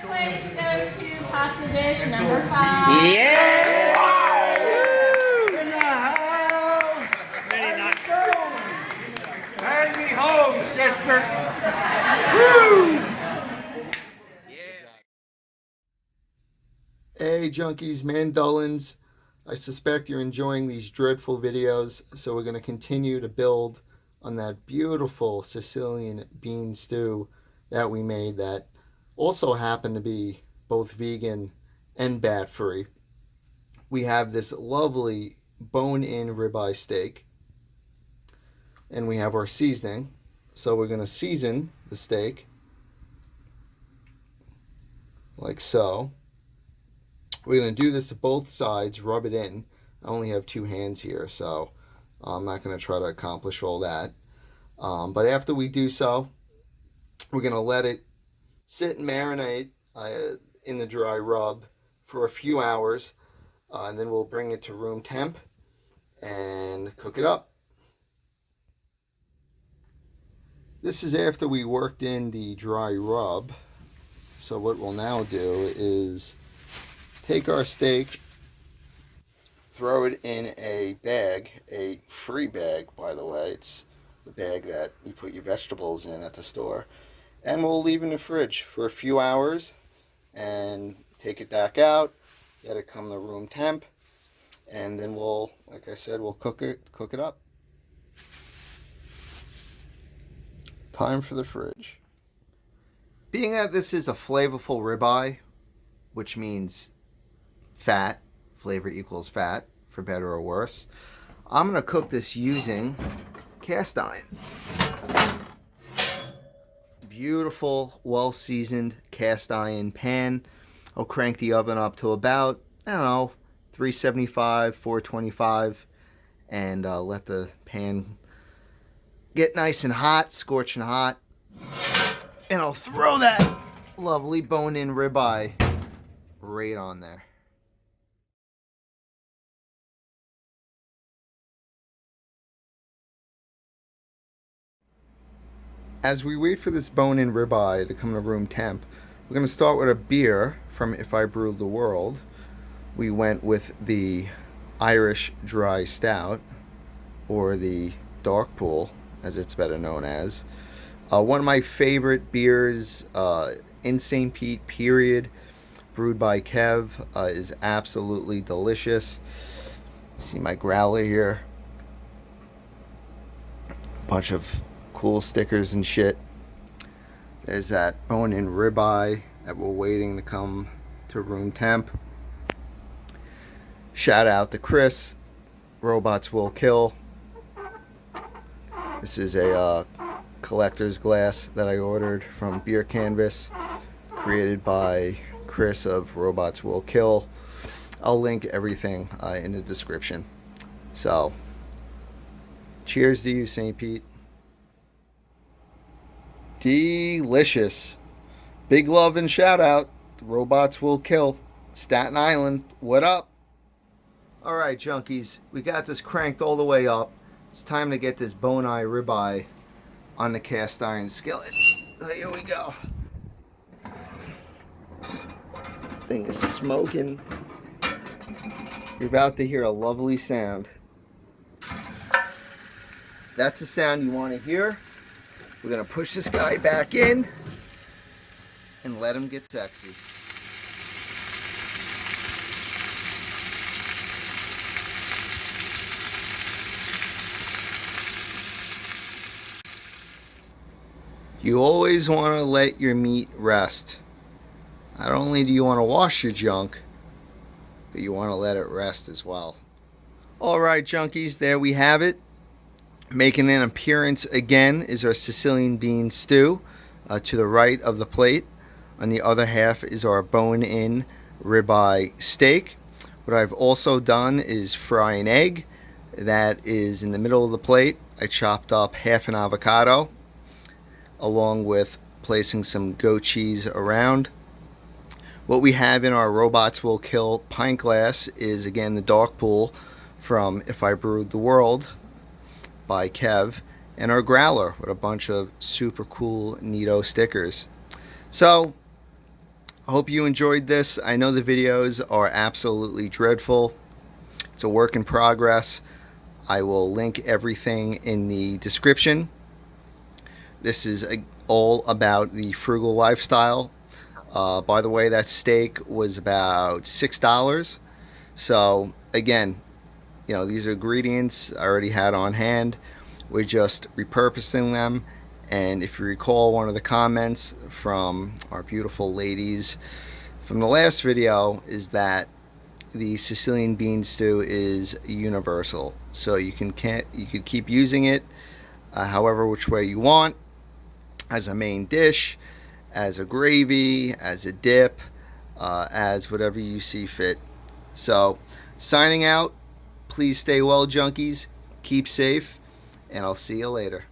place goes to pasta dish number 5. Yeah! In the house! Very nice. Hang me home, sister! Hey junkies, Man Dullins. I suspect you're enjoying these dreadful videos, so we're going to continue to build on that beautiful Sicilian bean stew that we made that also happened to be both vegan and bat free. We have this lovely bone-in ribeye steak, and we have our seasoning. So we're going to season the steak like so. We're going to do this to both sides, rub it in. I only have 2 hands here, so I'm not going to try to accomplish all that. But after we do so, we're going to let it sit and marinate in the dry rub for a few hours. And then we'll bring it to room temp and cook it up. This is after we worked in the dry rub. So what we'll now do is take our steak, throw it in a bag, a free bag, by the way. It's the bag that you put your vegetables in at the store. And we'll leave it in the fridge for a few hours and take it back out, let it come to room temp, and then we'll, like I said, we'll cook it up. Time for the fridge. Being that this is a flavorful ribeye, which means fat, flavor equals fat, for better or worse, I'm going to cook this using cast iron. Beautiful, well-seasoned cast iron pan. I'll crank the oven up to about, 375, 425, and let the pan get nice and hot, scorching hot. And I'll throw that lovely bone-in ribeye right on there. As we wait for this bone-in ribeye to come to room temp, we're going to start with a beer from If I Brewed the World. We went with the Irish Dry Stout, or the Dark Pool, as it's better known as. One of my favorite beers in St. Pete, period, brewed by Kev, is absolutely delicious. See my growler here. Bunch of cool stickers and shit. There's that bone-in ribeye that we're waiting to come to room temp. Shout out to Chris, Robots Will Kill. This is a collector's glass that I ordered from Beer Canvas, created by Chris of Robots Will Kill. I'll link everything in the description. So, cheers to you, St. Pete. Delicious. Big love and shout out. The Robots Will Kill. Staten Island, what up? Alright, junkies, we got this cranked all the way up. It's time to get this bone-eye ribeye on the cast iron skillet. So here we go. Thing is smoking. You're about to hear a lovely sound. That's the sound you want to hear. We're going to push this guy back in and let him get sexy. You always want to let your meat rest. Not only do you want to wash your junk, but you want to let it rest as well. Alright, junkies, there we have it. Making an appearance again is our Sicilian bean stew to the right of the plate. On the other half is our bone-in ribeye steak. What I've also done is fry an egg. That is in the middle of the plate. I chopped up half an avocado, along with placing some goat cheese around. What we have in our Robots Will Kill pint glass is, again, the Dark Pool from If I Brewed the World by Kev, and our growler with a bunch of super cool neato stickers. So I hope you enjoyed this. I know the videos are absolutely dreadful. It's a work in progress. I will link everything in the description. This is all about the frugal lifestyle. By the way, that steak was about $6. So again, you know, these are ingredients I already had on hand. We're just repurposing them. And if you recall, one of the comments from our beautiful ladies from the last video is that the Sicilian bean stew is universal, so you could keep using it however which way you want, as a main dish, as a gravy, as a dip, as whatever you see fit. So signing out. Please stay well, junkies, keep safe, and I'll see you later.